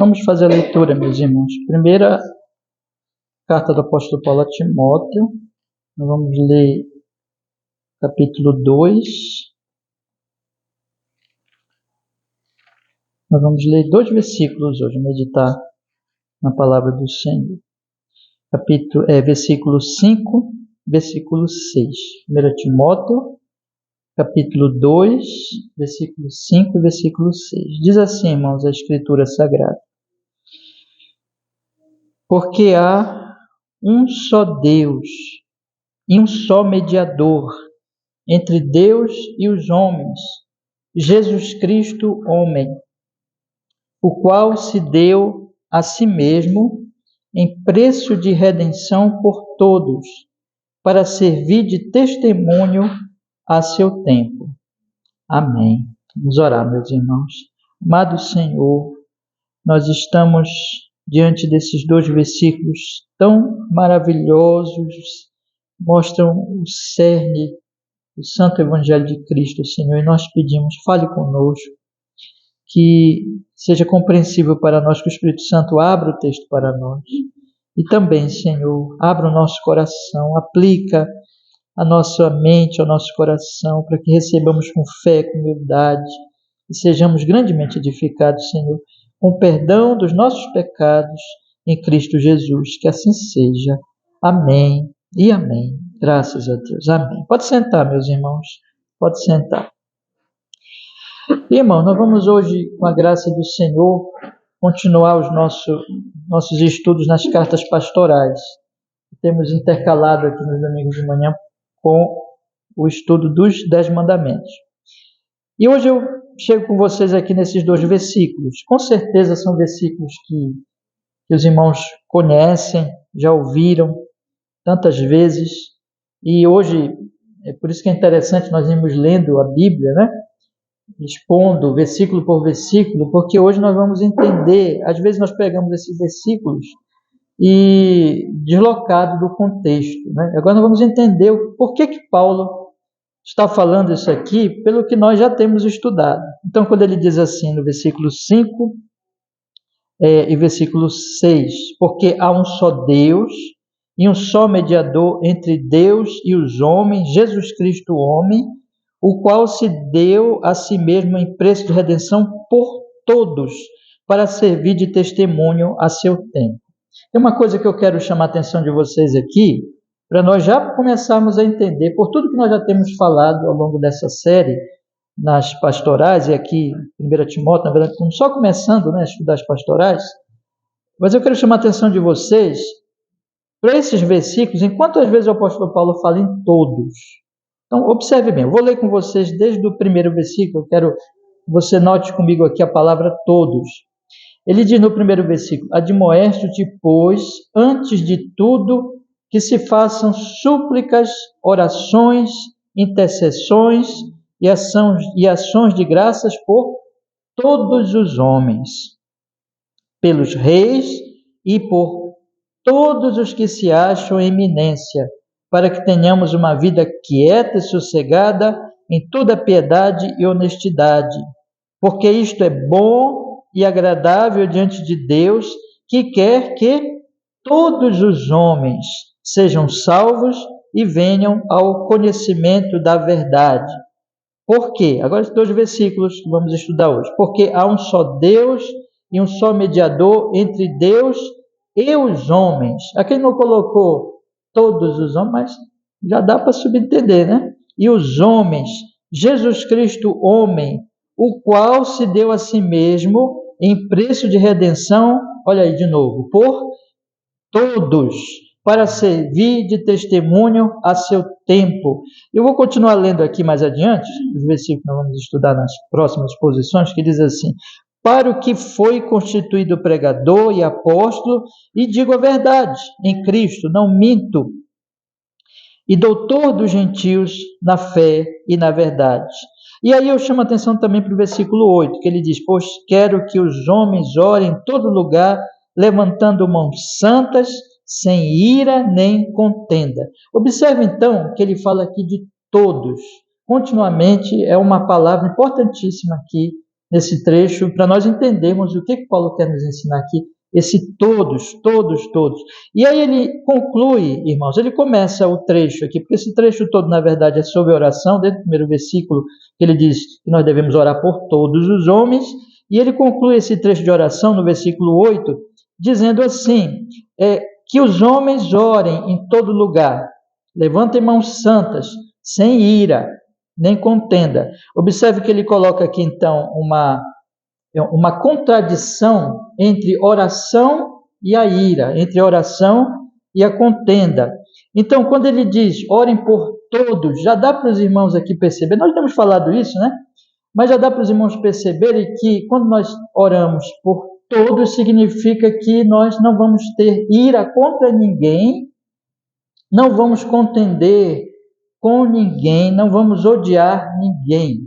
Vamos fazer a leitura, meus irmãos. Primeira carta do apóstolo Paulo a Timóteo. Nós vamos ler capítulo 2. Nós vamos ler 2 versículos hoje, meditar na palavra do Senhor. Versículo 5, versículo 6. 1 Timóteo, capítulo 2, versículo 5 e versículo 6. Diz assim, irmãos, a Escritura Sagrada. Porque há um só Deus e um só mediador entre Deus e os homens, Jesus Cristo, homem, o qual se deu a si mesmo em preço de redenção por todos, para servir de testemunho a seu tempo. Amém. Vamos orar, meus irmãos. Amado Senhor, nós estamos diante desses 2 versículos tão maravilhosos, mostram o cerne do Santo Evangelho de Cristo, Senhor, e nós pedimos, fale conosco, que seja compreensível para nós, que o Espírito Santo abra o texto para nós. E também, Senhor, abra o nosso coração, aplica a nossa mente ao nosso coração, para que recebamos com fé, com humildade, e sejamos grandemente edificados, Senhor, com perdão dos nossos pecados em Cristo Jesus. Que assim seja. Amém e amém. Graças a Deus. Amém. Pode sentar, meus irmãos. Pode sentar. Irmão, nós vamos hoje, com a graça do Senhor, continuar os nossos estudos nas cartas pastorais. Temos intercalado aqui nos domingos de manhã com o estudo dos 10 mandamentos. E hoje eu chego com vocês aqui nesses 2 versículos. Com certeza são versículos que os irmãos conhecem, já ouviram tantas vezes. E hoje, é por isso que é interessante nós irmos lendo a Bíblia, né? Expondo versículo por versículo, porque hoje nós vamos entender. Às vezes nós pegamos esses versículos e deslocado do contexto, né? Agora nós vamos entender por que Paulo está falando isso aqui, pelo que nós já temos estudado. Então, quando ele diz assim no versículo 5 e versículo 6, porque há um só Deus e um só mediador entre Deus e os homens, Jesus Cristo, homem, o qual se deu a si mesmo em preço de redenção por todos, para servir de testemunho a seu tempo. Tem uma coisa que eu quero chamar a atenção de vocês aqui, para nós já começarmos a entender, por tudo que nós já temos falado ao longo dessa série, nas pastorais, e aqui em 1 Timóteo, na verdade, estamos só começando, né, a estudar as pastorais, mas eu quero chamar a atenção de vocês para esses versículos, enquanto às vezes o apóstolo Paulo fala em todos. Então, observe bem, eu vou ler com vocês desde o primeiro versículo, eu quero que você note comigo aqui a palavra todos. Ele diz no primeiro versículo: admoesto-te, pois, antes de tudo, que se façam súplicas, orações, intercessões e ações de graças por todos os homens, pelos reis e por todos os que se acham em eminência, para que tenhamos uma vida quieta e sossegada em toda piedade e honestidade, porque isto é bom e agradável diante de Deus, que quer que todos os homens sejam salvos e venham ao conhecimento da verdade. Por quê? Agora, esses 2 versículos que vamos estudar hoje. Porque há um só Deus e um só mediador entre Deus e os homens. Aqui ele não colocou todos os homens, mas já dá para subentender, né? E os homens, Jesus Cristo, homem, o qual se deu a si mesmo em preço de redenção, olha aí de novo, por todos, para servir de testemunho a seu tempo. Eu vou continuar lendo aqui mais adiante, os versículos que nós vamos estudar nas próximas posições, que diz assim: para o que foi constituído pregador e apóstolo, e digo a verdade, em Cristo, não minto, e doutor dos gentios na fé e na verdade. E aí eu chamo a atenção também para o versículo 8, que ele diz: pois quero que os homens orem em todo lugar, levantando mãos santas, sem ira nem contenda. Observe então que ele fala aqui de todos. Continuamente é uma palavra importantíssima aqui nesse trecho, para nós entendermos o que Paulo quer nos ensinar aqui, esse todos, todos, todos. E aí ele conclui, irmãos, ele começa o trecho aqui, porque esse trecho todo, na verdade, é sobre oração, desde o primeiro versículo, que ele diz que nós devemos orar por todos os homens, e ele conclui esse trecho de oração no versículo 8, dizendo assim, que os homens orem em todo lugar, levantem mãos santas, sem ira, nem contenda. Observe que ele coloca aqui, então, uma contradição entre oração e a ira, entre a oração e a contenda. Então, quando ele diz, orem por todos, já dá para os irmãos aqui perceber, nós temos falado isso, né? Mas já dá para os irmãos perceberem que quando nós oramos por todos, significa que nós não vamos ter ira contra ninguém, não vamos contender com ninguém, não vamos odiar ninguém,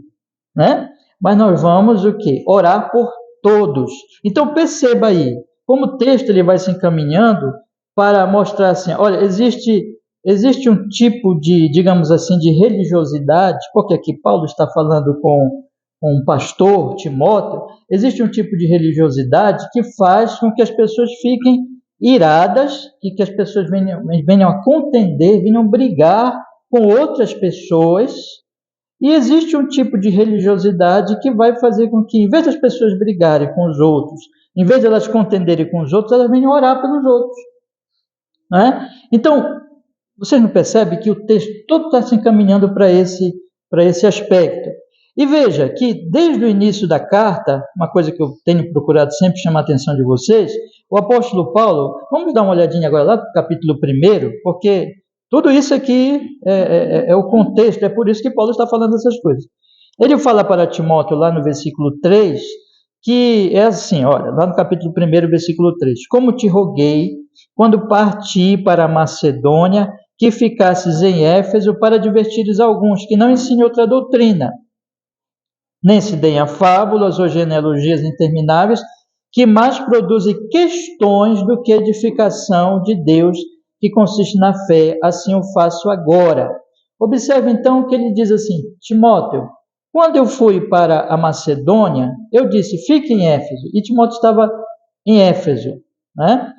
né? Mas nós vamos o quê? Orar por todos. Então perceba aí, como o texto ele vai se encaminhando para mostrar assim, olha, existe um tipo de, digamos assim, de religiosidade, porque aqui Paulo está falando com um pastor, Timóteo, existe um tipo de religiosidade que faz com que as pessoas fiquem iradas e que as pessoas venham a contender, venham brigar com outras pessoas. E existe um tipo de religiosidade que vai fazer com que, em vez das pessoas brigarem com os outros, em vez de elas contenderem com os outros, elas venham orar pelos outros. Né? Então, vocês não percebem que o texto todo está se encaminhando para esse aspecto. E veja que, desde o início da carta, uma coisa que eu tenho procurado sempre chamar a atenção de vocês, o apóstolo Paulo, vamos dar uma olhadinha agora lá no capítulo 1, porque tudo isso aqui é o contexto, é por isso que Paulo está falando essas coisas. Ele fala para Timóteo, lá no versículo 3, que é assim, olha, lá no capítulo 1, versículo 3, como te roguei, quando parti para a Macedônia, que ficasses em Éfeso para advertires alguns que não ensinem outra doutrina, nem se deem a fábulas ou genealogias intermináveis, que mais produzem questões do que edificação de Deus, que consiste na fé. Assim eu faço agora. Observe então que ele diz assim, Timóteo, quando eu fui para a Macedônia, eu disse, fique em Éfeso. E Timóteo estava em Éfeso, né?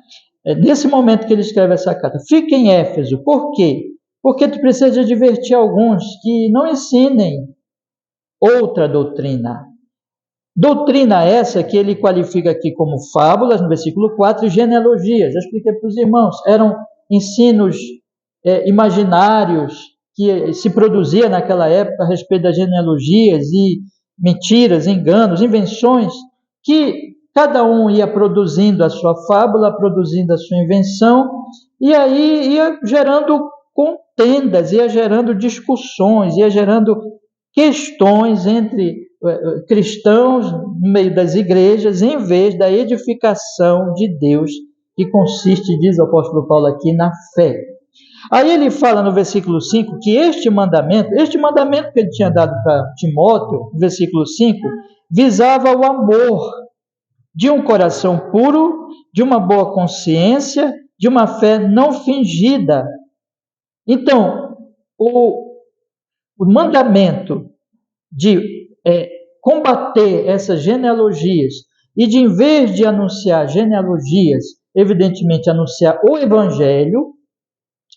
Nesse momento que ele escreve essa carta, fique em Éfeso. Por quê? Porque tu precisa advertir alguns que não ensinem outra doutrina. Doutrina essa que ele qualifica aqui como fábulas, no versículo 4, e genealogias. Já expliquei para os irmãos, eram ensinos imaginários que se produzia naquela época a respeito das genealogias e mentiras, enganos, invenções, que cada um ia produzindo a sua fábula, produzindo a sua invenção, e aí ia gerando contendas, ia gerando discussões, ia gerando questões entre cristãos no meio das igrejas, em vez da edificação de Deus, que consiste, diz o apóstolo Paulo aqui, na fé. Aí ele fala no versículo 5 que este mandamento que ele tinha dado para Timóteo, no versículo 5, visava o amor de um coração puro, de uma boa consciência, de uma fé não fingida. Então, o mandamento de combater essas genealogias e de, em vez de anunciar genealogias, evidentemente anunciar o Evangelho,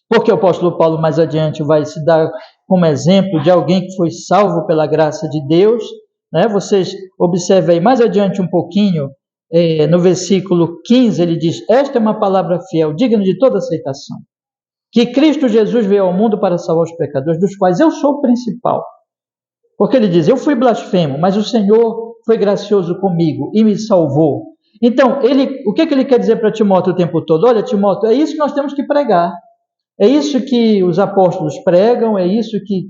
porque o apóstolo Paulo mais adiante vai se dar como exemplo de alguém que foi salvo pela graça de Deus, né? Vocês observem aí mais adiante um pouquinho, no versículo 15, ele diz, esta é uma palavra fiel, digna de toda aceitação, que Cristo Jesus veio ao mundo para salvar os pecadores, dos quais eu sou o principal. Porque ele diz, eu fui blasfemo, mas o Senhor foi gracioso comigo e me salvou. Então, o que ele quer dizer para Timóteo o tempo todo? Olha, Timóteo, é isso que nós temos que pregar. É isso que os apóstolos pregam, é isso que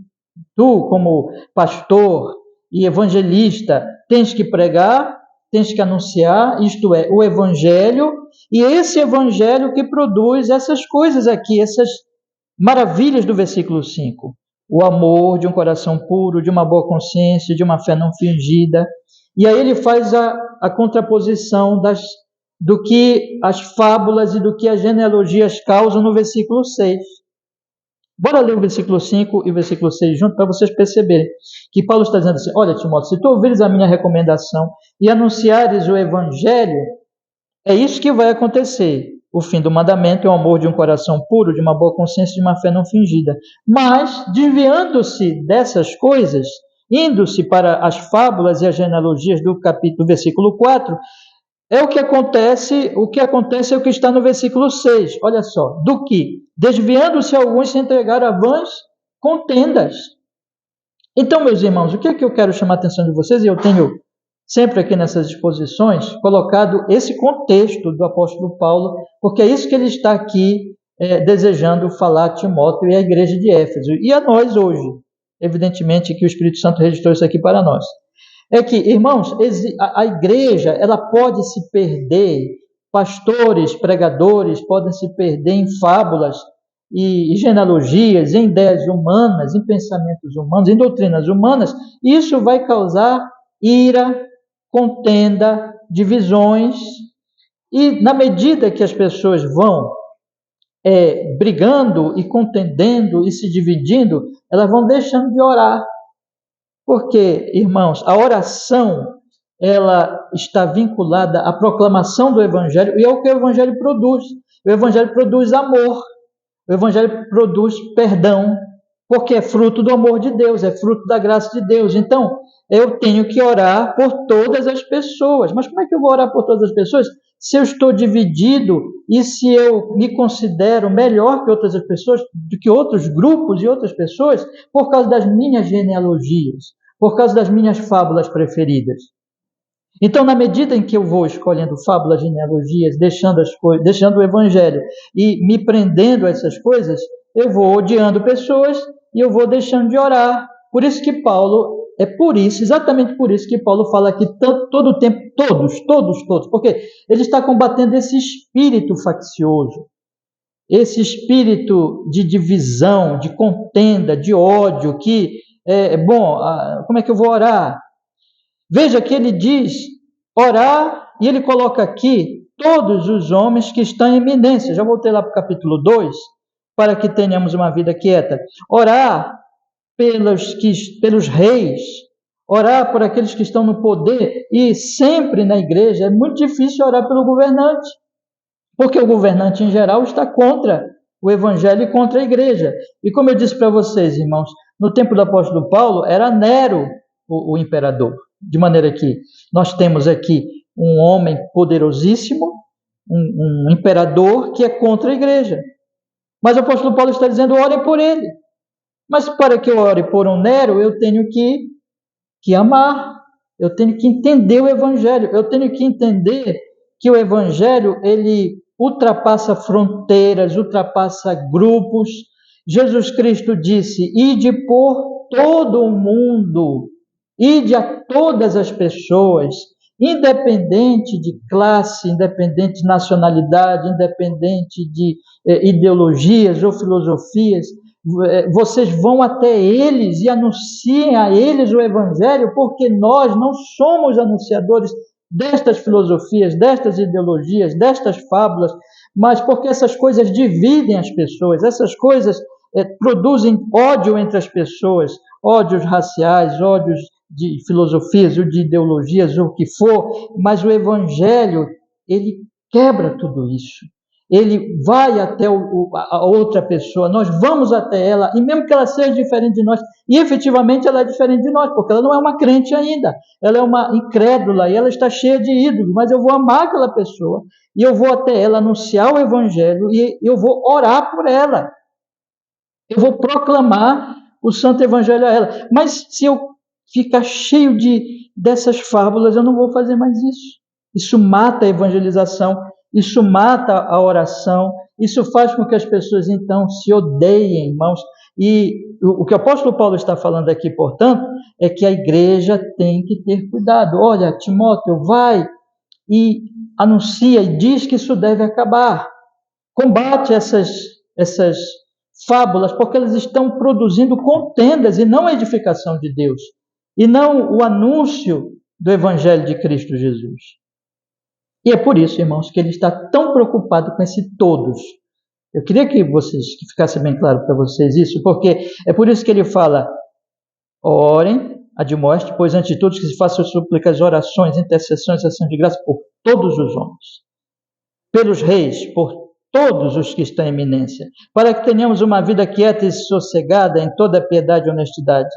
tu, como pastor e evangelista, tens que pregar, tens que anunciar, isto é, o Evangelho, e esse Evangelho que produz essas coisas aqui, essas maravilhas do versículo 5. O amor de um coração puro, de uma boa consciência, de uma fé não fingida. E aí ele faz a contraposição do que as fábulas e do que as genealogias causam no versículo 6. Bora ler o versículo 5 e o versículo 6 junto para vocês perceberem que Paulo está dizendo assim: olha, Timóteo, se tu ouvires a minha recomendação e anunciares o evangelho, é isso que vai acontecer. O fim do mandamento é o amor de um coração puro, de uma boa consciência, de uma fé não fingida. Mas, desviando-se dessas coisas, indo-se para as fábulas e as genealogias do versículo 4, é o que acontece é o que está no versículo 6. Olha só, do que, desviando-se alguns, se entregaram a vãs contendas. Então, meus irmãos, o que é que eu quero chamar a atenção de vocês, e eu tenho sempre aqui nessas exposições colocado esse contexto do apóstolo Paulo, porque é isso que ele está aqui desejando falar a Timóteo e à igreja de Éfeso, e a nós hoje. Evidentemente que o Espírito Santo registrou isso aqui para nós. É que, irmãos, a igreja ela pode se perder, pastores, pregadores podem se perder em fábulas e genealogias, em ideias humanas, em pensamentos humanos, em doutrinas humanas. Isso vai causar ira, contenda, divisões, e na medida que as pessoas vão brigando e contendendo e se dividindo, elas vão deixando de orar. Porque, irmãos, a oração ela está vinculada à proclamação do Evangelho e ao que o Evangelho produz. O Evangelho produz amor, o Evangelho produz perdão, porque é fruto do amor de Deus, é fruto da graça de Deus. Então, eu tenho que orar por todas as pessoas. Mas como é que eu vou orar por todas as pessoas se eu estou dividido e se eu me considero melhor que outras pessoas, do que outros grupos e outras pessoas, por causa das minhas genealogias, por causa das minhas fábulas preferidas? Então, na medida em que eu vou escolhendo fábulas, genealogias, deixando o Evangelho e me prendendo a essas coisas, eu vou odiando pessoas e eu vou deixando de orar. Por isso que Paulo, exatamente por isso que Paulo fala aqui todo o tempo, todos, porque ele está combatendo esse espírito faccioso, esse espírito de divisão, de contenda, de ódio, que, como é que eu vou orar? Veja que ele diz orar, e ele coloca aqui todos os homens que estão em eminência. Já voltei lá para o capítulo 2, para que tenhamos uma vida quieta. Orar pelos reis, orar por aqueles que estão no poder, e sempre na igreja é muito difícil orar pelo governante, porque o governante em geral está contra o evangelho e contra a igreja. E como eu disse para vocês, irmãos, no tempo do apóstolo Paulo era Nero o imperador. De maneira que nós temos aqui um homem poderosíssimo, um imperador que é contra a igreja. Mas o apóstolo Paulo está dizendo, ore por ele. Mas para que eu ore por um Nero, eu tenho que amar, eu tenho que entender o evangelho, eu tenho que entender que o evangelho, ele ultrapassa fronteiras, ultrapassa grupos. Jesus Cristo disse, ide por todo o mundo, ide a todas as pessoas, independente de classe, independente de nacionalidade, independente de ideologias ou filosofias, vocês vão até eles e anunciem a eles o evangelho, porque nós não somos anunciadores destas filosofias, destas ideologias, destas fábulas, mas porque essas coisas dividem as pessoas, essas coisas produzem ódio entre as pessoas, ódios raciais, ódios de filosofias ou de ideologias, ou o que for, mas o evangelho, ele quebra tudo isso. Ele vai até a outra pessoa, nós vamos até ela, e mesmo que ela seja diferente de nós, e efetivamente ela é diferente de nós, porque ela não é uma crente ainda, ela é uma incrédula, e ela está cheia de ídolos, mas eu vou amar aquela pessoa, e eu vou até ela anunciar o evangelho, e eu vou orar por ela, eu vou proclamar o santo evangelho a ela. Mas se eu ficar cheio dessas fábulas, eu não vou fazer mais isso. Isso mata a evangelização, isso mata a oração, isso faz com que as pessoas então se odeiem, irmãos. E o que o apóstolo Paulo está falando aqui, portanto, é que a igreja tem que ter cuidado. Olha, Timóteo, vai e anuncia e diz que isso deve acabar. Combate essas fábulas, porque elas estão produzindo contendas e não a edificação de Deus, e não o anúncio do Evangelho de Cristo Jesus. E é por isso, irmãos, que ele está tão preocupado com esse todos. Eu queria que ficasse bem claro para vocês isso, porque é por isso que ele fala: orem, admoeste, pois antes de tudo que se façam súplicas, orações, intercessões, ação de graça por todos os homens, pelos reis, por todos os que estão em eminência, para que tenhamos uma vida quieta e sossegada em toda piedade e honestidade.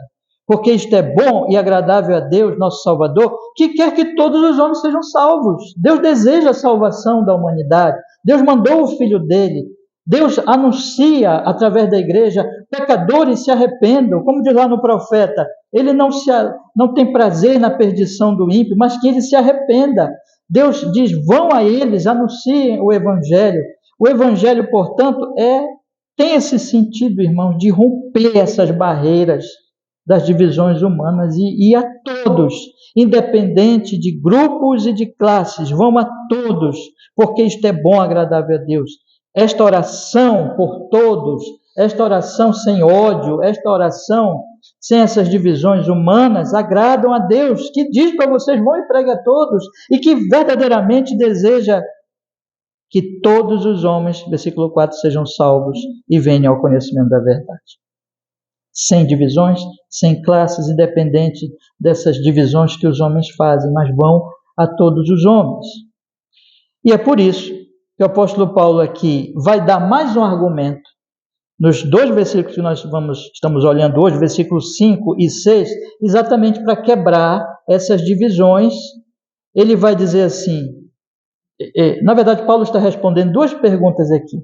Porque isto é bom e agradável a Deus, nosso Salvador, que quer que todos os homens sejam salvos. Deus deseja a salvação da humanidade. Deus mandou o Filho dele. Deus anuncia através da igreja: pecadores se arrependam, como diz lá no profeta. Ele não tem prazer na perdição do ímpio, mas que ele se arrependa. Deus diz: vão a eles, anunciem o Evangelho. O Evangelho, portanto, tem esse sentido, irmãos, de romper essas barreiras das divisões humanas e a todos, independente de grupos e de classes, vão a todos, porque isto é bom, agradável a Deus. Esta oração por todos, esta oração sem ódio, esta oração sem essas divisões humanas, agradam a Deus, que diz para vocês: vão e preguem a todos, e que verdadeiramente deseja que todos os homens, versículo 4, sejam salvos e venham ao conhecimento da verdade. Sem divisões, sem classes, independente dessas divisões que os homens fazem, mas vão a todos os homens. E é por isso que o apóstolo Paulo aqui vai dar mais um argumento, nos 2 versículos que nós estamos olhando hoje, versículos 5 e 6, exatamente para quebrar essas divisões. Ele vai dizer assim, na verdade, Paulo está respondendo 2 perguntas aqui.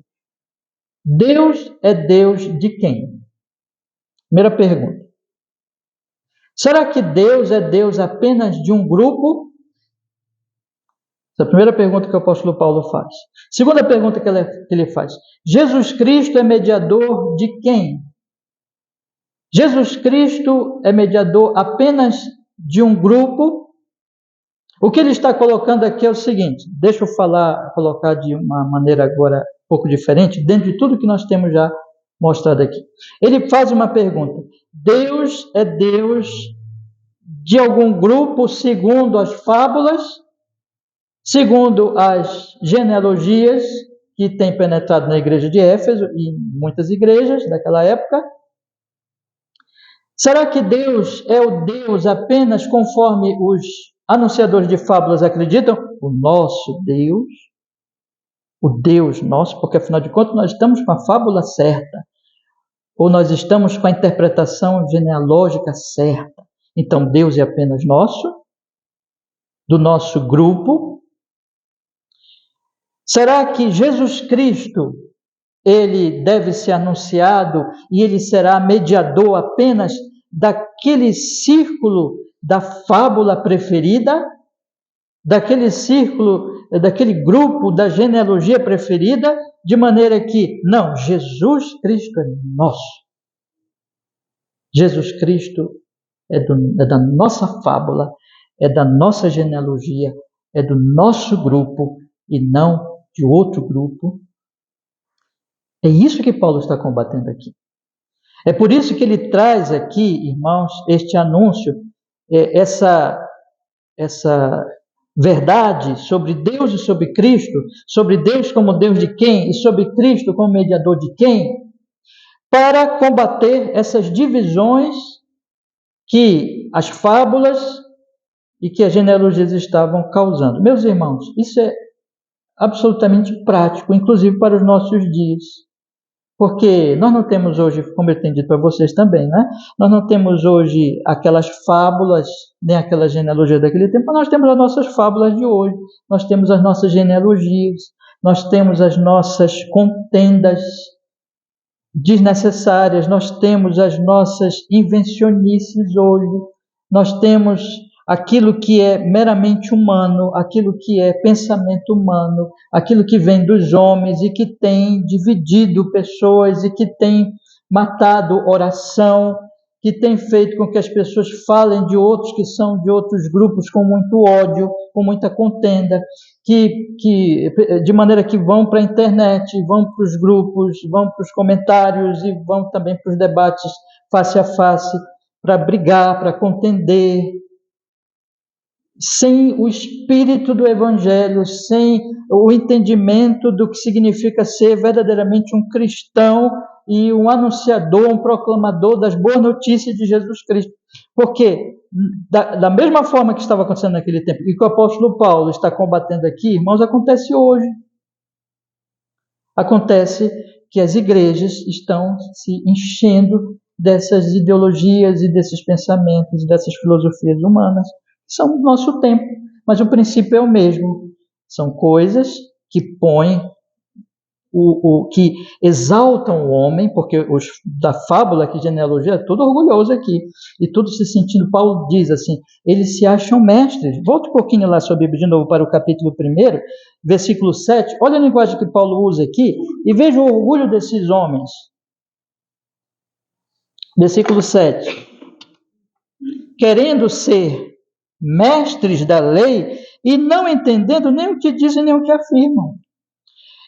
Deus é Deus de quem? Primeira pergunta. Será que Deus é Deus apenas de um grupo? Essa é a primeira pergunta que o apóstolo Paulo faz. Segunda pergunta que ele faz. Jesus Cristo é mediador de quem? Jesus Cristo é mediador apenas de um grupo? O que ele está colocando aqui é o seguinte, deixa eu colocar de uma maneira agora um pouco diferente, dentro de tudo que nós temos já mostrado aqui. Ele faz uma pergunta: Deus é Deus de algum grupo segundo as fábulas, segundo as genealogias que têm penetrado na igreja de Éfeso e em muitas igrejas daquela época? Será que Deus é o Deus apenas conforme os anunciadores de fábulas acreditam? O nosso Deus, o Deus nosso, porque afinal de contas nós estamos com a fábula certa, ou nós estamos com a interpretação genealógica certa. Então Deus é apenas nosso, do nosso grupo. Será que Jesus Cristo, ele deve ser anunciado e ele será mediador apenas daquele círculo da fábula preferida, daquele círculo, daquele grupo da genealogia preferida, de maneira que, não, Jesus Cristo é nosso. Jesus Cristo é da nossa fábula, é da nossa genealogia, é do nosso grupo e não de outro grupo. É isso que Paulo está combatendo aqui. É por isso que ele traz aqui, irmãos, este anúncio, essa verdade sobre Deus e sobre Cristo, sobre Deus como Deus de quem e sobre Cristo como mediador de quem, para combater essas divisões que as fábulas e que as genealogias estavam causando. Meus irmãos, isso é absolutamente prático, inclusive para os nossos dias. Porque nós não temos hoje, como eu tenho dito para vocês também, né? Nós não temos hoje aquelas fábulas, nem aquela genealogia daquele tempo, mas nós temos as nossas fábulas de hoje, nós temos as nossas genealogias, nós temos as nossas contendas desnecessárias, nós temos as nossas invencionices hoje, nós temos aquilo que é meramente humano, aquilo que é pensamento humano, aquilo que vem dos homens e que tem dividido pessoas e que tem matado oração, que tem feito com que as pessoas falem de outros que são de outros grupos com muito ódio, com muita contenda, que de maneira que vão para a internet, vão para os grupos, vão para os comentários e vão também para os debates face a face, para brigar, para contender. sem o espírito do Evangelho, sem o entendimento do que significa ser verdadeiramente um cristão e um anunciador, um proclamador das boas notícias de Jesus Cristo. Porque, da mesma forma que estava acontecendo naquele tempo, e que o apóstolo Paulo está combatendo aqui, irmãos, acontece hoje. Acontece que as igrejas estão se enchendo dessas ideologias e desses pensamentos, dessas filosofias humanas, que são do nosso tempo, mas o princípio é o mesmo. São coisas que põem, que exaltam o homem, porque os da fábula, que genealogia, é tudo orgulhoso aqui, e tudo se sentindo, Paulo diz assim, eles se acham mestres. Volta um pouquinho lá sua Bíblia de novo para o capítulo 1, versículo 7, olha a linguagem que Paulo usa aqui, e veja o orgulho desses homens. Versículo 7, querendo ser mestres da lei, e não entendendo nem o que dizem, nem o que afirmam.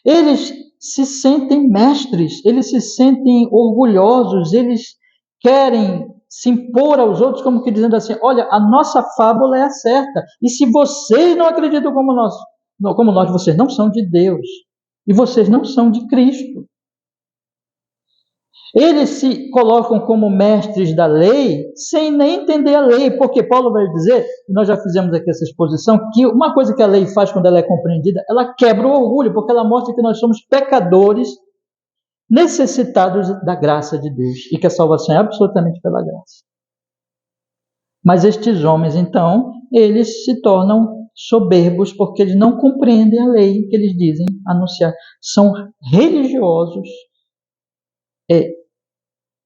Eles se sentem mestres, eles se sentem orgulhosos, eles querem se impor aos outros como que dizendo assim, olha, a nossa fábula é a certa, e se vocês não acreditam como nós, vocês não são de Deus, e vocês não são de Cristo. Eles se colocam como mestres da lei sem nem entender a lei, porque Paulo vai dizer, nós já fizemos aqui essa exposição, que uma coisa que a lei faz quando ela é compreendida, ela quebra o orgulho, porque ela mostra que nós somos pecadores necessitados da graça de Deus e que a salvação é absolutamente pela graça. Mas estes homens, então, eles se tornam soberbos porque eles não compreendem a lei que eles dizem anunciar. São religiosos,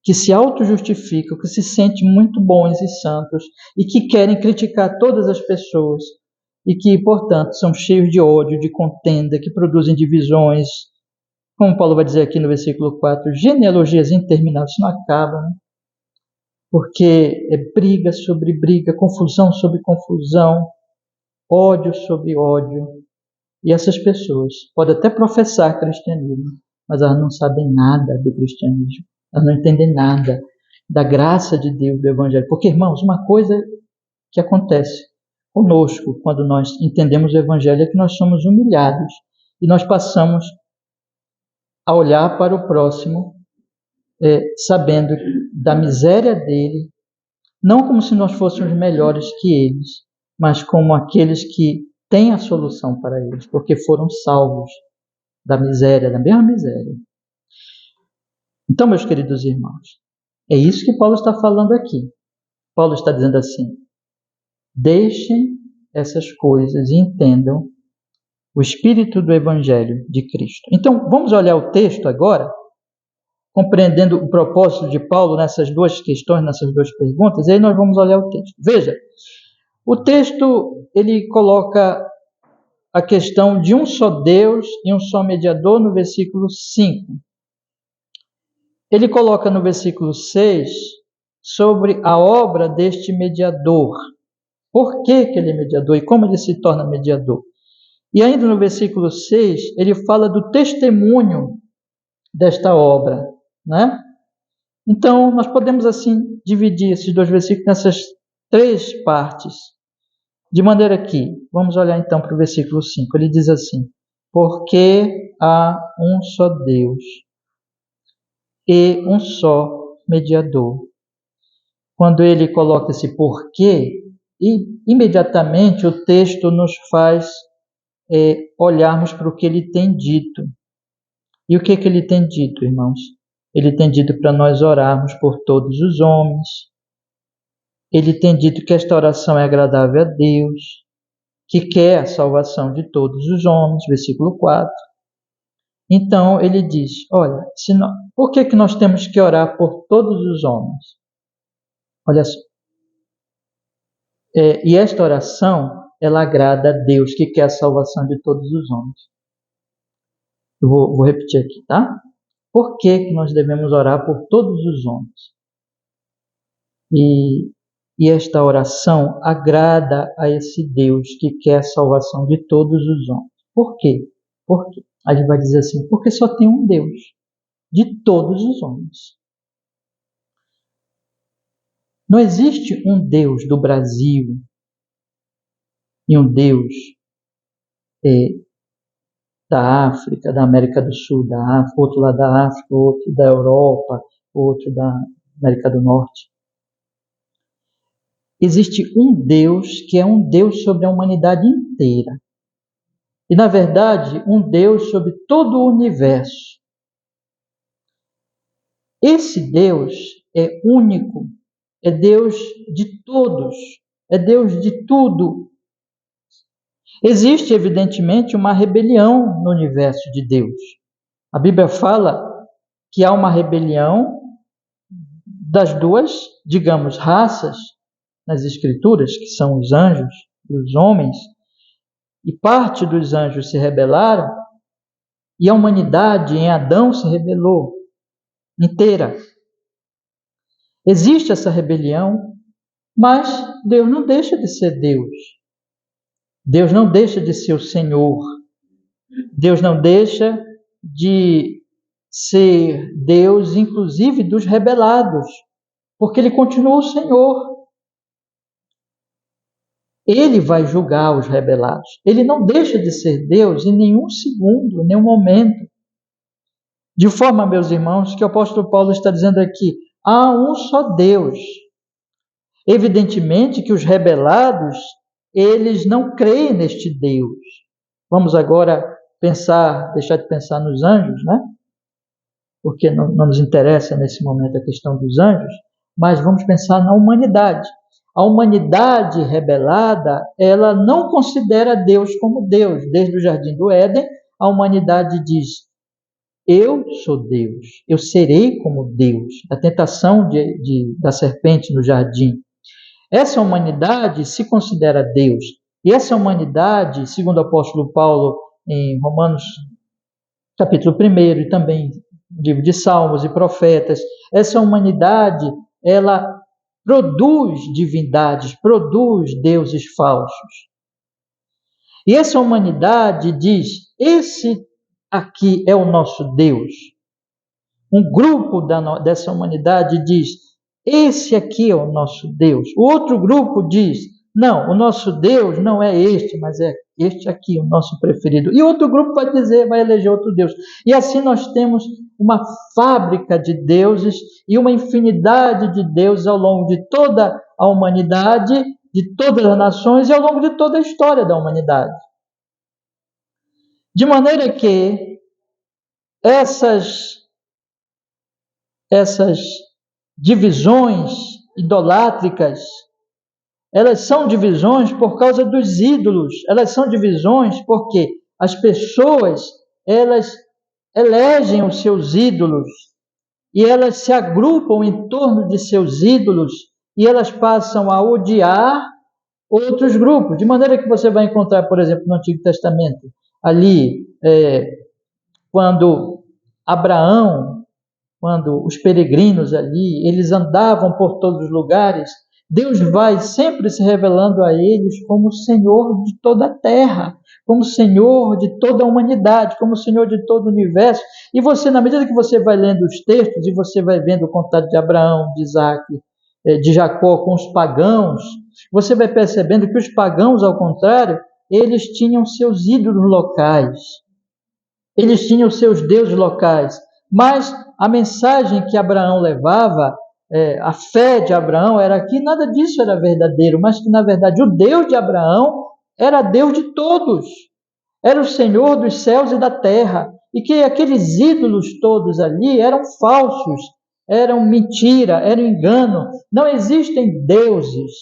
que se auto-justificam, que se sentem muito bons e santos e que querem criticar todas as pessoas e que, portanto, são cheios de ódio, de contenda, que produzem divisões, como Paulo vai dizer aqui no versículo 4, genealogias intermináveis, isso não acaba, né? Porque é briga sobre briga, confusão sobre confusão, ódio sobre ódio. E essas pessoas podem até professar cristianismo, mas elas não sabem nada do cristianismo. Elas não entendem nada da graça de Deus, do Evangelho. Porque, irmãos, uma coisa que acontece conosco quando nós entendemos o Evangelho é que nós somos humilhados e nós passamos a olhar para o próximo sabendo da miséria dele, não como se nós fôssemos melhores que eles, mas como aqueles que têm a solução para eles, porque foram salvos da miséria, da mesma miséria. Então, meus queridos irmãos, é isso que Paulo está falando aqui. Paulo está dizendo assim, deixem essas coisas e entendam o espírito do Evangelho de Cristo. Então, vamos olhar o texto agora, compreendendo o propósito de Paulo nessas duas questões, nessas duas perguntas, e aí nós vamos olhar o texto. Veja, o texto, ele coloca a questão de um só Deus e um só mediador no versículo 5. Ele coloca no versículo 6 sobre a obra deste mediador. Por que ele é mediador e como ele se torna mediador? E ainda no versículo 6, ele fala do testemunho desta obra, né? Então, nós podemos assim dividir esses dois versículos nessas três partes. De maneira que, vamos olhar então para o versículo 5, ele diz assim, porque há um só Deus e um só mediador. Quando ele coloca esse porquê, imediatamente o texto nos faz olharmos para o que ele tem dito. E o que ele tem dito, irmãos? Ele tem dito para nós orarmos por todos os homens. Ele tem dito que esta oração é agradável a Deus, que quer a salvação de todos os homens, versículo 4. Então, ele diz, olha, por que nós temos que orar por todos os homens? Olha só. E esta oração, ela agrada a Deus, que quer a salvação de todos os homens. Eu vou repetir aqui, tá? Por que nós devemos orar por todos os homens? E esta oração agrada a esse Deus que quer a salvação de todos os homens. Por quê? Por quê? Aí ele vai dizer assim, porque só tem um Deus, de todos os homens. Não existe um Deus do Brasil, e um Deus da África, da América do Sul, da África, outro lá da África, outro da Europa, outro da América do Norte. Existe um Deus que é um Deus sobre a humanidade inteira. E, na verdade, um Deus sobre todo o universo. Esse Deus é único, é Deus de todos, é Deus de tudo. Existe, evidentemente, uma rebelião no universo de Deus. A Bíblia fala que há uma rebelião das duas, digamos, raças nas Escrituras, que são os anjos e os homens, e parte dos anjos se rebelaram, e a humanidade em Adão se rebelou inteira. Existe essa rebelião, mas Deus não deixa de ser Deus. Deus não deixa de ser o Senhor. Deus não deixa de ser Deus, inclusive dos rebelados, porque Ele continua o Senhor. Ele vai julgar os rebelados. Ele não deixa de ser Deus em nenhum segundo, em nenhum momento. De forma, meus irmãos, que o apóstolo Paulo está dizendo aqui, há um só Deus. Evidentemente que os rebelados, eles não creem neste Deus. Vamos agora deixar de pensar nos anjos, né? Porque não nos interessa nesse momento a questão dos anjos, mas vamos pensar na humanidade. A humanidade rebelada, ela não considera Deus como Deus. Desde o Jardim do Éden, a humanidade diz, eu sou Deus, eu serei como Deus. A tentação da serpente no jardim. Essa humanidade se considera Deus. E essa humanidade, segundo o apóstolo Paulo, em Romanos capítulo 1 e também no livro de Salmos e Profetas, essa humanidade, ela produz divindades, produz deuses falsos. E essa humanidade diz, esse aqui é o nosso Deus. Um grupo dessa humanidade diz, esse aqui é o nosso Deus. O outro grupo diz, não, o nosso Deus não é este, mas é este aqui, o nosso preferido. E outro grupo vai dizer, vai eleger outro Deus. E assim nós temos uma fábrica de deuses e uma infinidade de deuses ao longo de toda a humanidade, de todas as nações e ao longo de toda a história da humanidade. De maneira que essas divisões idolátricas, elas são divisões por causa dos ídolos, elas são divisões porque as pessoas, elas elegem os seus ídolos e elas se agrupam em torno de seus ídolos e elas passam a odiar outros grupos, de maneira que você vai encontrar, por exemplo, no Antigo Testamento, ali, quando os peregrinos ali, eles andavam por todos os lugares, Deus vai sempre se revelando a eles como Senhor de toda a terra, como Senhor de toda a humanidade, como Senhor de todo o universo. E você, na medida que você vai lendo os textos e você vai vendo o contato de Abraão, de Isaac, de Jacó com os pagãos, você vai percebendo que os pagãos, ao contrário, eles tinham seus ídolos locais, eles tinham seus deuses locais, mas a mensagem que Abraão levava, a fé de Abraão era que nada disso era verdadeiro, mas que, na verdade, o Deus de Abraão era Deus de todos, era o Senhor dos céus e da terra, e que aqueles ídolos todos ali eram falsos, eram mentira, eram engano. Não existem deuses,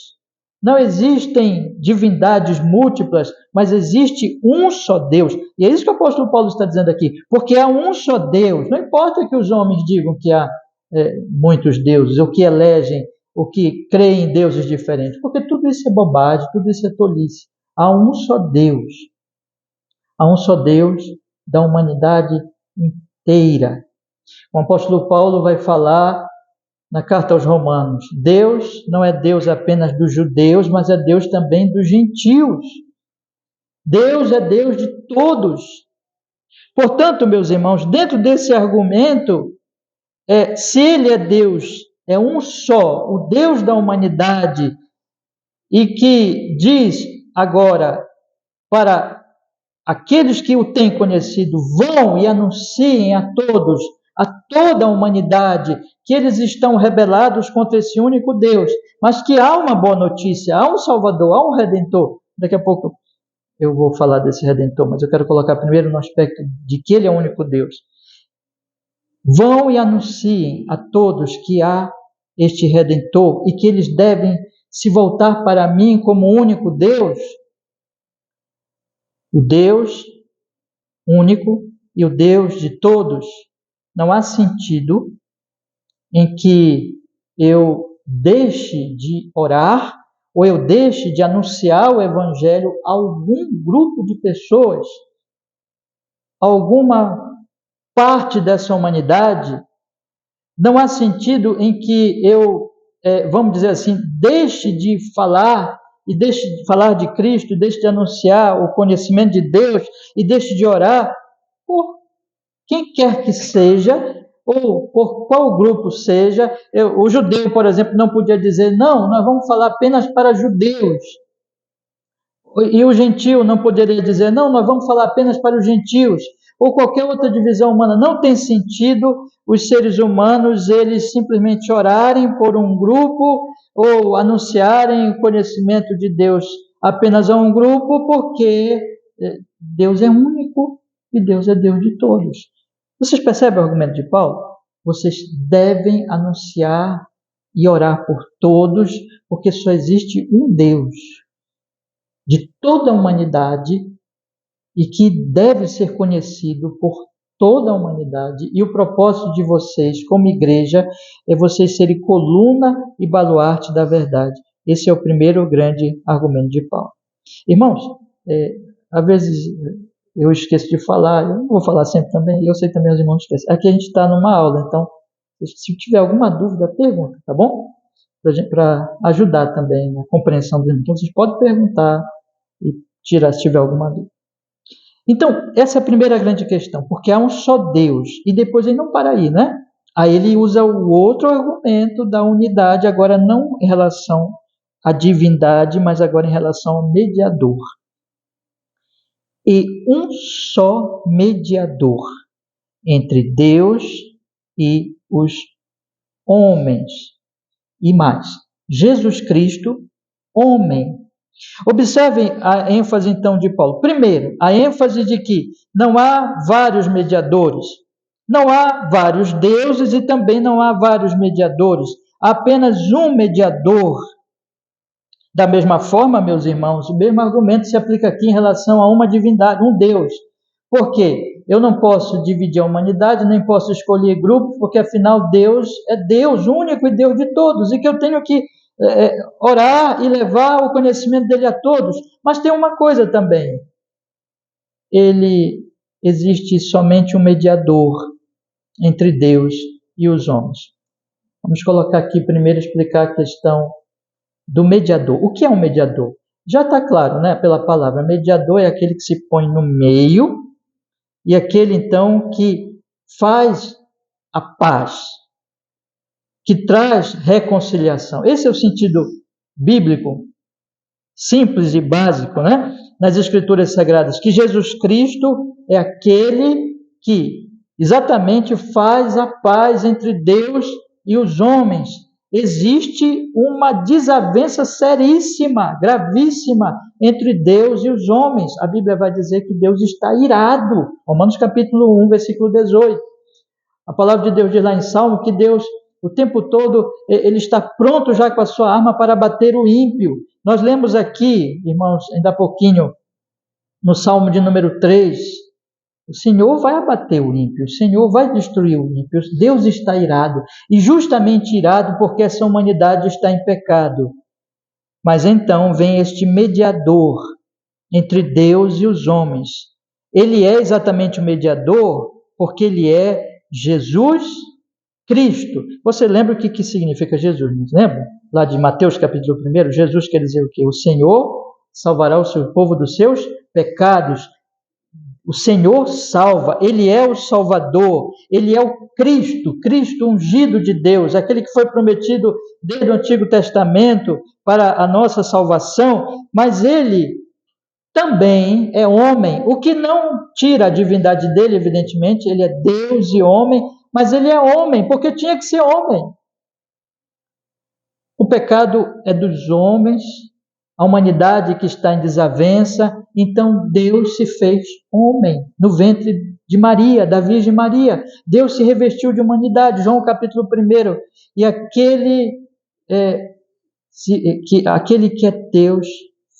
não existem divindades múltiplas, mas existe um só Deus. E é isso que o apóstolo Paulo está dizendo aqui, porque há um só Deus. Não importa que os homens digam que há muitos deuses, ou que elegem, ou que creem em deuses diferentes, porque tudo isso é bobagem, tudo isso é tolice. Há um só Deus. Há um só Deus da humanidade inteira. O apóstolo Paulo vai falar na carta aos Romanos, Deus não é Deus apenas dos judeus, mas é Deus também dos gentios. Deus é Deus de todos. Portanto, meus irmãos, dentro desse argumento, se Ele é Deus, é um só, o Deus da humanidade, e que diz agora para aqueles que o têm conhecido, vão e anunciem a todos, a toda a humanidade, que eles estão rebelados contra esse único Deus, mas que há uma boa notícia, há um Salvador, há um Redentor. Daqui a pouco eu vou falar desse Redentor, mas eu quero colocar primeiro no aspecto de que ele é o único Deus. Vão e anunciem a todos que há este Redentor e que eles devem se voltar para mim como o único Deus, o Deus único e o Deus de todos. Não há sentido em que eu deixe de orar ou eu deixe de anunciar o Evangelho a algum grupo de pessoas, alguma parte dessa humanidade. Não há sentido em que eu, vamos dizer assim, deixe de falar e deixe de falar de Cristo, deixe de anunciar o conhecimento de Deus e deixe de orar por quem quer que seja, ou por qual grupo seja. O judeu, por exemplo, não podia dizer, não, nós vamos falar apenas para judeus. E o gentio não poderia dizer, não, nós vamos falar apenas para os gentios. Ou qualquer outra divisão humana. Não tem sentido os seres humanos, eles simplesmente orarem por um grupo ou anunciarem o conhecimento de Deus apenas a um grupo, porque Deus é único e Deus é Deus de todos. Vocês percebem o argumento de Paulo? Vocês devem anunciar e orar por todos, porque só existe um Deus de toda a humanidade e que deve ser conhecido por toda a humanidade. E o propósito de vocês, como igreja, é vocês serem coluna e baluarte da verdade. Esse é o primeiro grande argumento de Paulo. Irmãos, às vezes eu esqueço de falar, eu não vou falar sempre também, eu sei também os irmãos esquecem. Aqui a gente está numa aula, então, se tiver alguma dúvida, pergunta, tá bom? Para ajudar também na compreensão dos irmãos. Então, vocês podem perguntar e tirar se tiver alguma dúvida. Então, essa é a primeira grande questão, porque há um só Deus, e depois ele não para aí, né? Aí ele usa o outro argumento da unidade, agora não em relação à divindade, mas agora em relação ao mediador. E um só mediador entre Deus e os homens. E mais, Jesus Cristo, homem. Observem a ênfase então de Paulo. Primeiro, a ênfase de que não há vários mediadores, não há vários deuses e também não há vários mediadores, há apenas um mediador. Da mesma forma, meus irmãos, o mesmo argumento se aplica aqui em relação a uma divindade, um Deus. Por quê? Eu não posso dividir a humanidade, nem posso escolher grupos, porque afinal Deus é Deus único e Deus de todos, e que eu tenho que orar e levar o conhecimento dele a todos. Mas tem uma coisa também, existe somente um mediador entre Deus e os homens. Vamos colocar aqui primeiro, explicar a questão do mediador. O que é um mediador? Já está claro, né, pela palavra. Mediador é aquele que se põe no meio e aquele então que faz a paz, que traz reconciliação. Esse é o sentido bíblico, simples e básico, né? Nas Escrituras Sagradas, que Jesus Cristo é aquele que exatamente faz a paz entre Deus e os homens. Existe uma desavença seríssima, gravíssima, entre Deus e os homens. A Bíblia vai dizer que Deus está irado. Romanos capítulo 1, versículo 18. A palavra de Deus diz lá em Salmo que Deus, o tempo todo, ele está pronto já com a sua arma para bater o ímpio. Nós lemos aqui, irmãos, ainda há pouquinho, no Salmo de número 3, o Senhor vai abater o ímpio, o Senhor vai destruir o ímpio, Deus está irado, e justamente irado porque essa humanidade está em pecado. Mas então vem este mediador entre Deus e os homens. Ele é exatamente o mediador porque ele é Jesus Cristo. Você lembra o que significa Jesus? Não lembra? Lá de Mateus capítulo 1, Jesus quer dizer o quê? O Senhor salvará o seu povo dos seus pecados. O Senhor salva, Ele é o Salvador, Ele é o Cristo, Cristo ungido de Deus, aquele que foi prometido desde o Antigo Testamento para a nossa salvação, mas Ele também é homem, o que não tira a divindade dele, evidentemente, ele é Deus e homem, mas ele é homem, porque tinha que ser homem. O pecado é dos homens, a humanidade que está em desavença, então Deus se fez homem no ventre de Maria, da Virgem Maria. Deus se revestiu de humanidade, João capítulo 1. E aquele que é Deus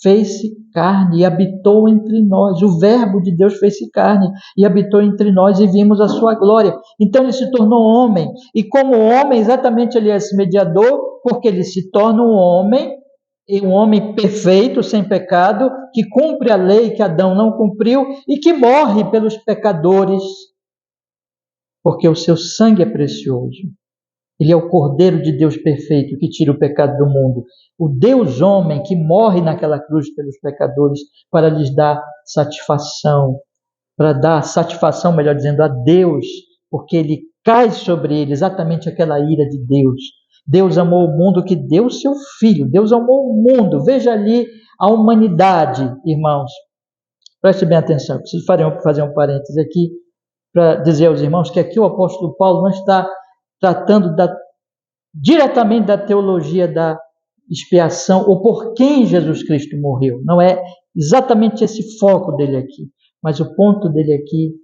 fez-se carne e habitou entre nós. O verbo de Deus fez-se carne e habitou entre nós e vimos a sua glória. Então ele se tornou homem. E como homem, exatamente ele é esse mediador, porque ele se torna um homem perfeito, sem pecado, que cumpre a lei que Adão não cumpriu e que morre pelos pecadores, porque o seu sangue é precioso. Ele é o Cordeiro de Deus perfeito que tira o pecado do mundo. O Deus homem que morre naquela cruz pelos pecadores para lhes dar satisfação, para dar satisfação, melhor dizendo, a Deus, porque ele cai sobre ele exatamente aquela ira de Deus. Deus amou o mundo que deu o seu Filho. Deus amou o mundo. Veja ali a humanidade, irmãos. Preste bem atenção. Preciso fazer um parênteses aqui para dizer aos irmãos que aqui o apóstolo Paulo não está tratando diretamente da teologia da expiação ou por quem Jesus Cristo morreu. Não é exatamente esse foco dele aqui. Mas o ponto dele aqui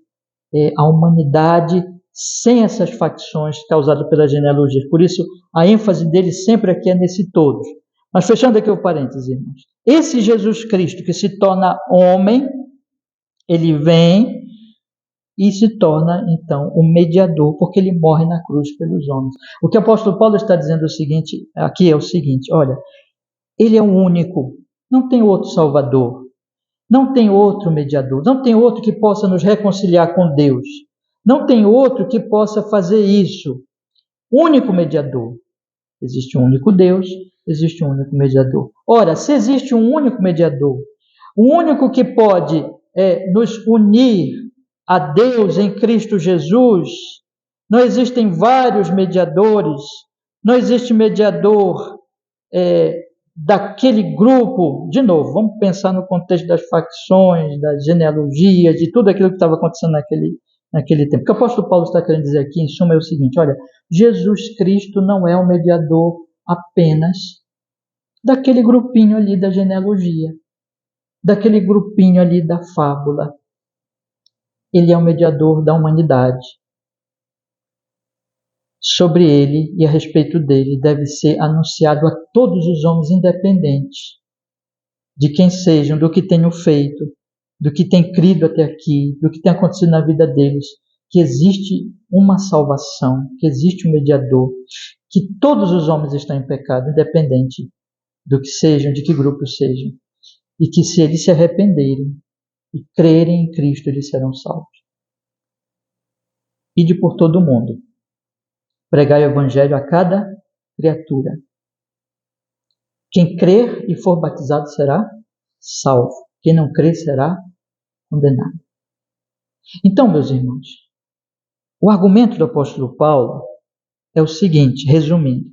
é a humanidade sem essas facções causadas pelas genealogias. Por isso, a ênfase dele sempre aqui é nesse todos. Mas fechando aqui o parênteses, irmãos. Esse Jesus Cristo que se torna homem, ele vem e se torna, então, o mediador, porque ele morre na cruz pelos homens. O que o apóstolo Paulo está dizendo aqui é o seguinte, olha, ele é o único, não tem outro salvador, não tem outro mediador, não tem outro que possa nos reconciliar com Deus, não tem outro que possa fazer isso. Único mediador. Existe um único Deus, existe um único mediador. Ora, se existe um único mediador, o único que pode nos unir a Deus em Cristo Jesus, não existem vários mediadores, não existe mediador daquele grupo. De novo, vamos pensar no contexto das facções, das genealogias, de tudo aquilo que estava acontecendo naquele tempo. O que o apóstolo Paulo está querendo dizer aqui, em suma, é o seguinte, olha, Jesus Cristo não é um mediador apenas daquele grupinho ali da genealogia, daquele grupinho ali da fábula. Ele é o mediador da humanidade. Sobre ele e a respeito dele deve ser anunciado a todos os homens independentes de quem sejam, do que tenham feito, do que tem crido até aqui, do que tem acontecido na vida deles, que existe uma salvação, que existe um mediador, que todos os homens estão em pecado, independente do que sejam, de que grupo sejam, e que se eles se arrependerem e crerem em Cristo, eles serão salvos. Ide por todo o mundo, pregai o evangelho a cada criatura. Quem crer e for batizado será salvo. Quem não crer será condenado. Então, meus irmãos, o argumento do apóstolo Paulo é o seguinte, resumindo.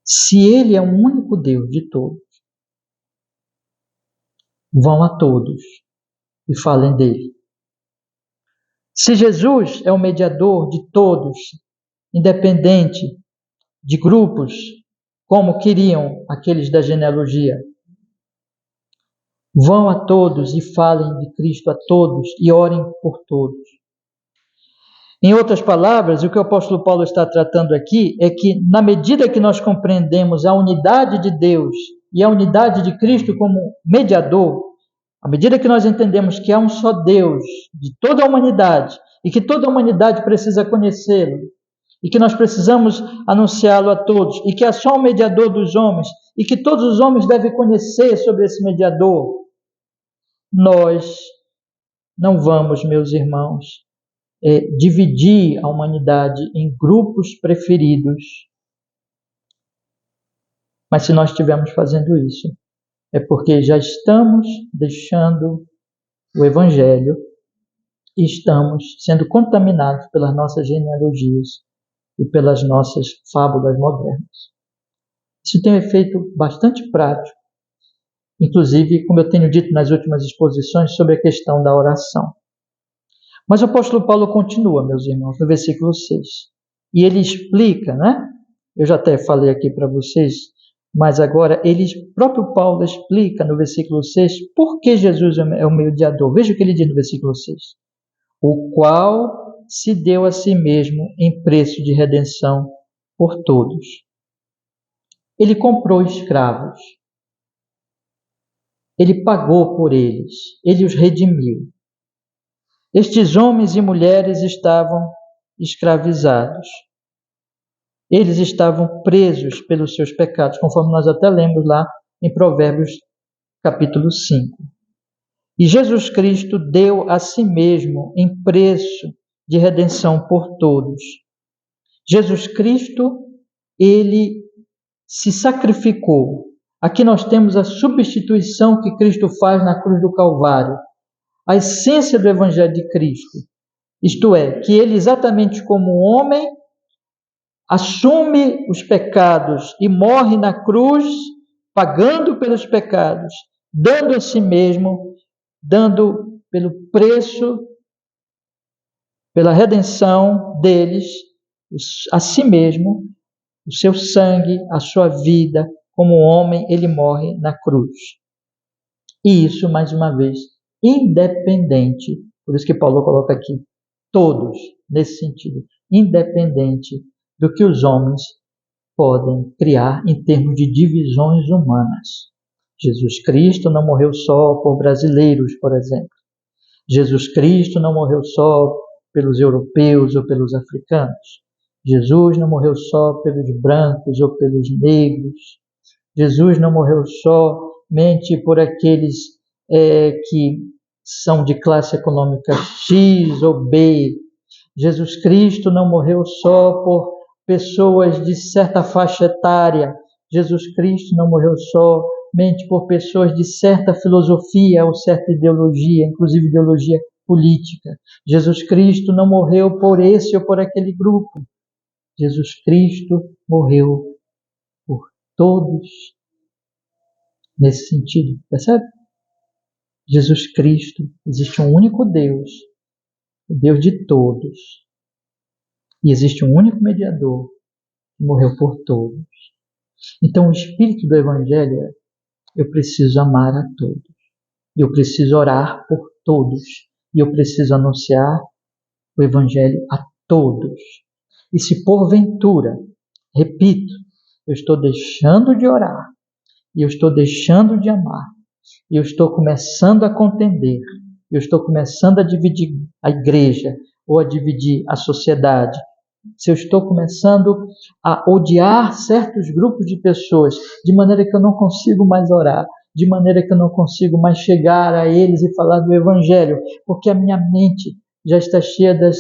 Se ele é o único Deus de todos, vão a todos e falem dele. Se Jesus é o mediador de todos, independente de grupos, como queriam aqueles da genealogia, vão a todos e falem de Cristo a todos e orem por todos. Em outras palavras, o que o apóstolo Paulo está tratando aqui é que, na medida que nós compreendemos a unidade de Deus e a unidade de Cristo como mediador, à medida que nós entendemos que há um só Deus de toda a humanidade e que toda a humanidade precisa conhecê-lo e que nós precisamos anunciá-lo a todos e que é só um mediador dos homens e que todos os homens devem conhecer sobre esse mediador, nós não vamos, meus irmãos, dividir a humanidade em grupos preferidos. Mas se nós estivermos fazendo isso, é porque já estamos deixando o Evangelho e estamos sendo contaminados pelas nossas genealogias e pelas nossas fábulas modernas. Isso tem um efeito bastante prático inclusive, como eu tenho dito nas últimas exposições, sobre a questão da oração. Mas o apóstolo Paulo continua, meus irmãos, no versículo 6. E ele explica, né? Eu já até falei aqui para vocês, mas agora próprio Paulo explica no versículo 6 por que Jesus é o mediador. Veja o que ele diz no versículo 6. O qual se deu a si mesmo em preço de redenção por todos. Ele comprou escravos. Ele pagou por eles. Ele os redimiu. Estes homens e mulheres estavam escravizados. Eles estavam presos pelos seus pecados, conforme nós até lemos lá em Provérbios capítulo 5. E Jesus Cristo deu a si mesmo em preço de redenção por todos. Jesus Cristo, ele se sacrificou. Aqui nós temos a substituição que Cristo faz na cruz do Calvário. A essência do Evangelho de Cristo. Isto é, que ele, exatamente como homem, assume os pecados e morre na cruz, pagando pelos pecados, dando a si mesmo, dando pelo preço, pela redenção deles, a si mesmo, o seu sangue, a sua vida, como homem, ele morre na cruz. E isso, mais uma vez, independente, por isso que Paulo coloca aqui, todos, nesse sentido, independente do que os homens podem criar em termos de divisões humanas. Jesus Cristo não morreu só por brasileiros, por exemplo. Jesus Cristo não morreu só pelos europeus ou pelos africanos. Jesus não morreu só pelos brancos ou pelos negros. Jesus não morreu somente por aqueles que são de classe econômica X ou B. Jesus Cristo não morreu só por pessoas de certa faixa etária. Jesus Cristo não morreu somente por pessoas de certa filosofia ou certa ideologia, inclusive ideologia política. Jesus Cristo não morreu por esse ou por aquele grupo. Jesus Cristo morreu por todos. Nesse sentido, percebe? Jesus Cristo, existe um único Deus, o Deus de todos. E existe um único mediador que morreu por todos. Então o espírito do Evangelho é: eu preciso amar a todos. E eu preciso orar por todos. E eu preciso anunciar o Evangelho a todos. E se porventura, repito, eu estou deixando de orar, e eu estou deixando de amar, e eu estou começando a contender, eu estou começando a dividir a igreja, ou a dividir a sociedade, se eu estou começando a odiar certos grupos de pessoas, de maneira que eu não consigo mais orar, de maneira que eu não consigo mais chegar a eles e falar do Evangelho, porque a minha mente já está cheia das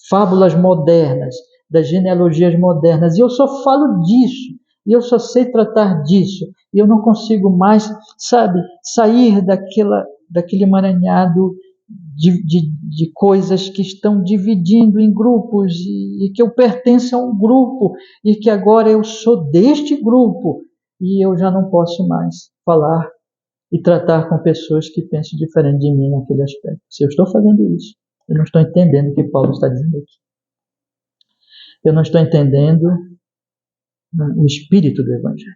fábulas modernas, das genealogias modernas, e eu só falo disso, e eu só sei tratar disso, e eu não consigo mais, sair daquele emaranhado de coisas que estão dividindo em grupos, e que eu pertenço a um grupo, e que agora eu sou deste grupo, e eu já não posso mais falar e tratar com pessoas que pensam diferente de mim naquele aspecto. Se eu estou fazendo isso, eu não estou entendendo o que Paulo está dizendo aqui. Eu não estou entendendo o espírito do Evangelho.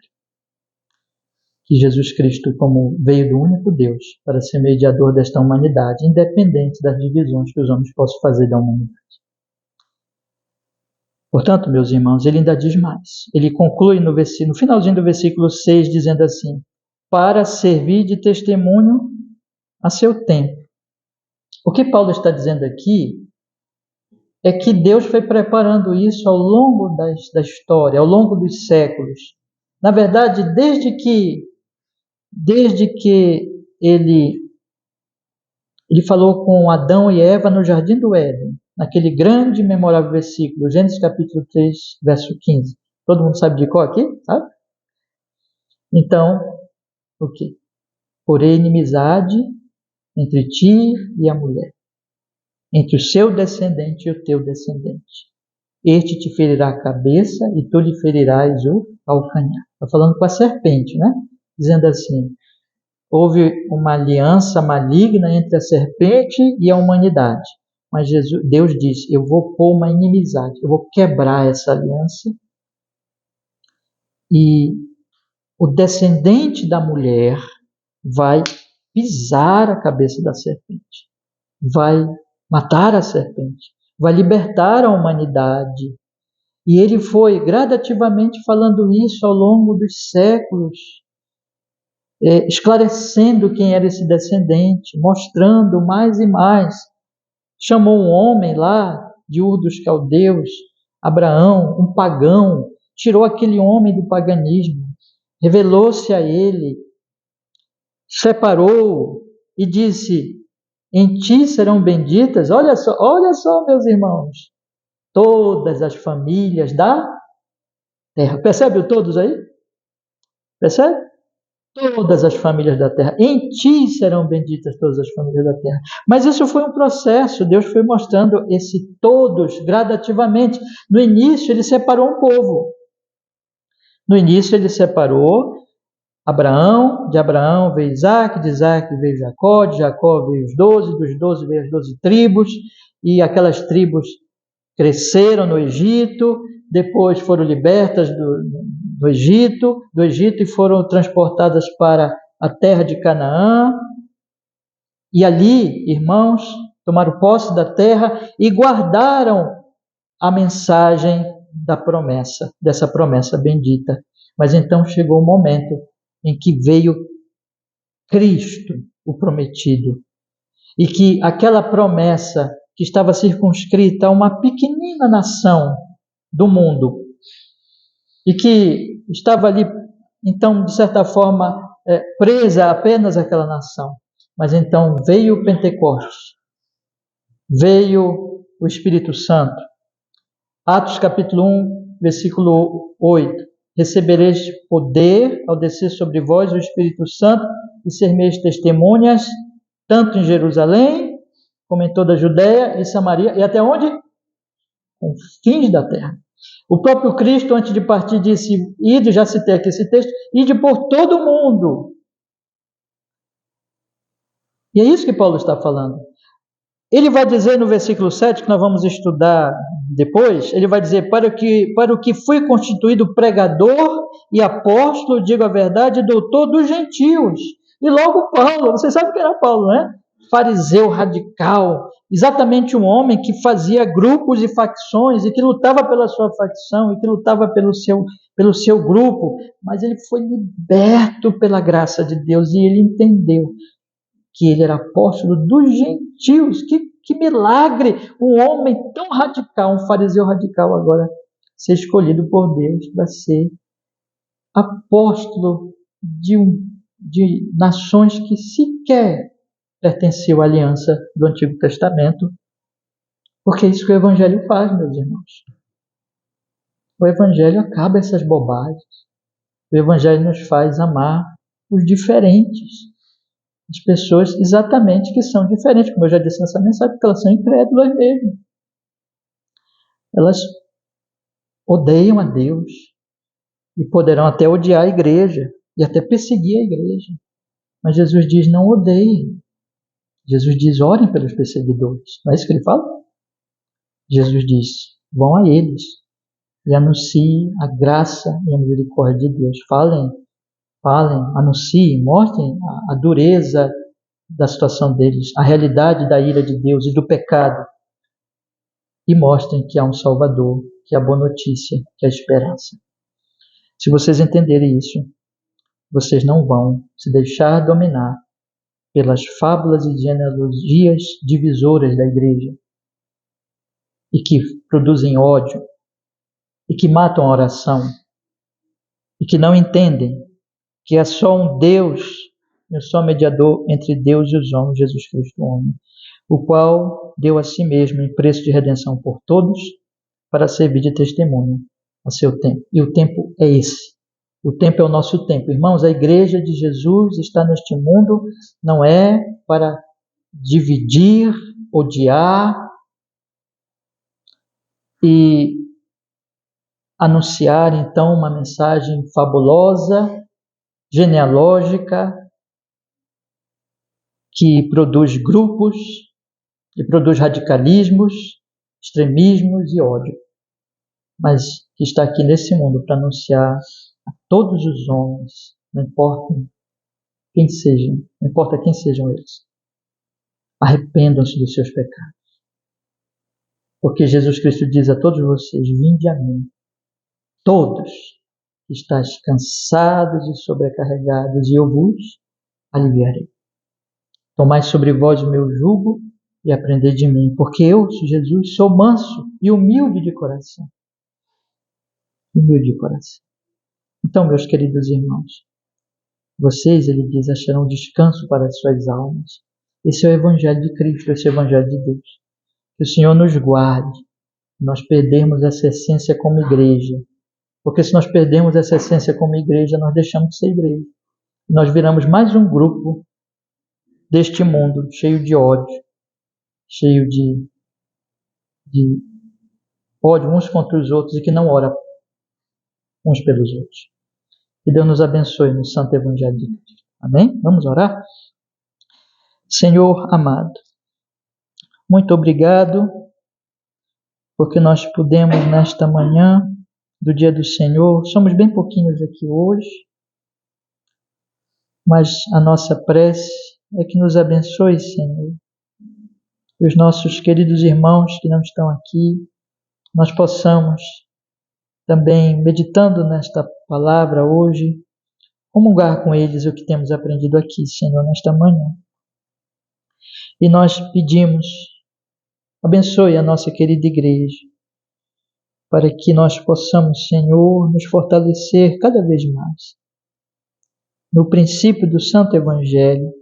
Que Jesus Cristo, como veio do único Deus para ser mediador desta humanidade, independente das divisões que os homens possam fazer da humanidade. Portanto, meus irmãos, ele ainda diz mais. Ele conclui no finalzinho do versículo 6, dizendo assim: para servir de testemunho a seu tempo. O que Paulo está dizendo aqui é que Deus foi preparando isso ao longo da história, ao longo dos séculos. Na verdade, desde que ele falou com Adão e Eva no Jardim do Éden, naquele grande e memorável versículo, Gênesis capítulo 3, verso 15. Todo mundo sabe de qual aqui? Sabe? Então, o quê? Porém inimizade entre ti e a mulher, entre o seu descendente e o teu descendente. Este te ferirá a cabeça e tu lhe ferirás o calcanhar. Está falando com a serpente, né? dizendo assim: houve uma aliança maligna entre a serpente e a humanidade. Mas Deus disse: eu vou pôr uma inimizade, eu vou quebrar essa aliança. E o descendente da mulher vai pisar a cabeça da serpente, vai matar a serpente, vai libertar a humanidade. E ele foi gradativamente falando isso ao longo dos séculos, esclarecendo quem era esse descendente, mostrando mais e mais. Chamou um homem lá de Ur dos Caldeus, Abraão, um pagão, tirou aquele homem do paganismo, revelou-se a ele, separou e disse: em ti serão benditas, olha só, meus irmãos, todas as famílias da terra. Percebe o todos aí? Percebe? Todas as famílias da terra. Em ti serão benditas todas as famílias da terra. Mas isso foi um processo. Deus foi mostrando esse todos gradativamente. No início, ele separou um povo. No início, ele separou Abraão. De Abraão veio Isaac. De Isaac veio Jacó. De Jacó veio os 12. Dos 12 veio as 12 tribos. E aquelas tribos cresceram no Egito. Depois foram libertas do Egito e foram transportadas para a terra de Canaã. E ali, irmãos, tomaram posse da terra e guardaram a mensagem da promessa, dessa promessa bendita. Mas então chegou o momento em que veio Cristo, o prometido, e que aquela promessa que estava circunscrita a uma pequenina nação do mundo, e que estava ali, então, de certa forma, presa apenas àquela nação. Mas então veio o Pentecostes, veio o Espírito Santo. Atos capítulo 1, versículo 8. Recebereis poder ao descer sobre vós o Espírito Santo e ser-me-eis testemunhas, tanto em Jerusalém, como em toda a Judéia e Samaria, e até onde? Confins da terra. O próprio Cristo, antes de partir, disse: ide, já citei aqui esse texto, ide por todo o mundo. E é isso que Paulo está falando. Ele vai dizer no versículo 7, que nós vamos estudar depois, ele vai dizer: para o que fui constituído pregador e apóstolo, digo a verdade, doutor dos gentios. E logo Paulo, você sabe quem era Paulo, né? Fariseu radical, exatamente um homem que fazia grupos e facções, e que lutava pela sua facção, e que lutava pelo seu grupo, mas ele foi liberto pela graça de Deus, e ele entendeu que ele era apóstolo dos gentios. Que milagre! Um homem tão radical, um fariseu radical, agora ser escolhido por Deus para ser apóstolo de nações que sequer pertenciam à aliança do Antigo Testamento. Porque é isso que o Evangelho faz, meus irmãos. O Evangelho acaba essas bobagens. O Evangelho nos faz amar os diferentes. As pessoas exatamente que são diferentes, como eu já disse nessa mensagem, porque elas são incrédulas mesmo. Elas odeiam a Deus e poderão até odiar a igreja e até perseguir a igreja. Mas Jesus diz: não odeiem. Jesus diz: orem pelos perseguidores. Não é isso que ele fala? Jesus diz: vão a eles e anunciem a graça e a misericórdia de Deus. Falem, anunciem, mostrem a dureza da situação deles, a realidade da ira de Deus e do pecado, e mostrem que há um Salvador, que há boa notícia, que há esperança. Se vocês entenderem isso, vocês não vão se deixar dominar pelas fábulas e genealogias divisoras da igreja, e que produzem ódio, e que matam a oração, e que não entendem que é só um Deus, e só mediador entre Deus e os homens, Jesus Cristo, homem, o qual deu a si mesmo em preço de redenção por todos, para servir de testemunho a seu tempo. E o tempo é esse. O tempo é o nosso tempo. Irmãos, a igreja de Jesus está neste mundo, não é para dividir, odiar e anunciar então uma mensagem fabulosa genealógica, que produz grupos, que produz radicalismos, extremismos e ódio, mas que está aqui nesse mundo para anunciar a todos os homens, não importa quem sejam, não importa quem sejam eles, arrependam-se dos seus pecados. Porque Jesus Cristo diz a todos vocês: vinde a mim, todos que estáis cansados e sobrecarregados, e eu vos aliviarei. Tomai sobre vós o meu jugo e aprendei de mim, porque eu, Jesus, sou manso e humilde de coração. Humilde de coração. Então, meus queridos irmãos, vocês, ele diz, acharão descanso para as suas almas. Esse é o Evangelho de Cristo, esse é o Evangelho de Deus. Que o Senhor nos guarde, nós perdermos essa essência como igreja. Porque se nós perdemos essa essência como igreja, nós deixamos de ser igreja. Nós viramos mais um grupo deste mundo, cheio de ódio, cheio de ódio uns contra os outros e que não ora uns pelos outros. Que Deus nos abençoe no Santo Evangelho de Cristo. Amém? Vamos orar? Senhor amado, muito obrigado porque nós pudemos nesta manhã do dia do Senhor, somos bem pouquinhos aqui hoje, mas a nossa prece é que nos abençoe, Senhor. E os nossos queridos irmãos que não estão aqui, nós possamos também, meditando nesta palavra hoje, comungar com eles o que temos aprendido aqui, Senhor, nesta manhã. E nós pedimos, abençoe a nossa querida igreja, para que nós possamos, Senhor, nos fortalecer cada vez mais no princípio do Santo Evangelho,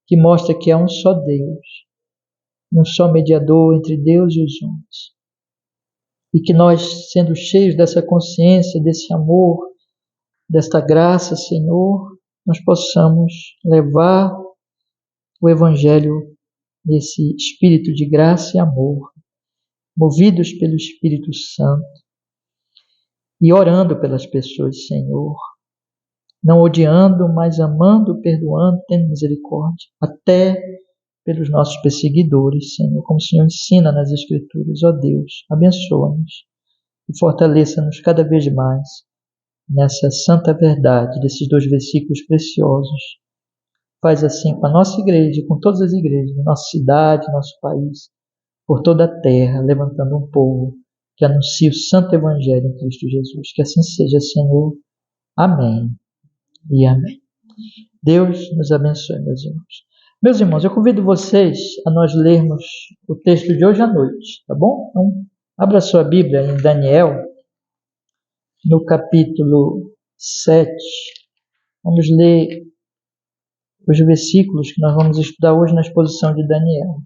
que mostra que há um só Deus, um só mediador entre Deus e os homens. E que nós, sendo cheios dessa consciência, desse amor, desta graça, Senhor, nós possamos levar o Evangelho nesse espírito de graça e amor, movidos pelo Espírito Santo e orando pelas pessoas, Senhor, não odiando, mas amando, perdoando, tendo misericórdia, até pelos nossos perseguidores, Senhor, como o Senhor ensina nas Escrituras. Ó Deus, abençoa-nos e fortaleça-nos cada vez mais nessa santa verdade desses 2 versículos preciosos. Faz assim com a nossa igreja, com todas as igrejas, nossa cidade, nosso país, por toda a terra, levantando um povo que anuncie o santo Evangelho em Cristo Jesus. Que assim seja, Senhor. Amém e amém. Deus nos abençoe, meus irmãos. Meus irmãos, eu convido vocês a nós lermos o texto de hoje à noite, tá bom? Então, abra sua Bíblia em Daniel, no capítulo 7. Vamos ler os versículos que nós vamos estudar hoje na exposição de Daniel.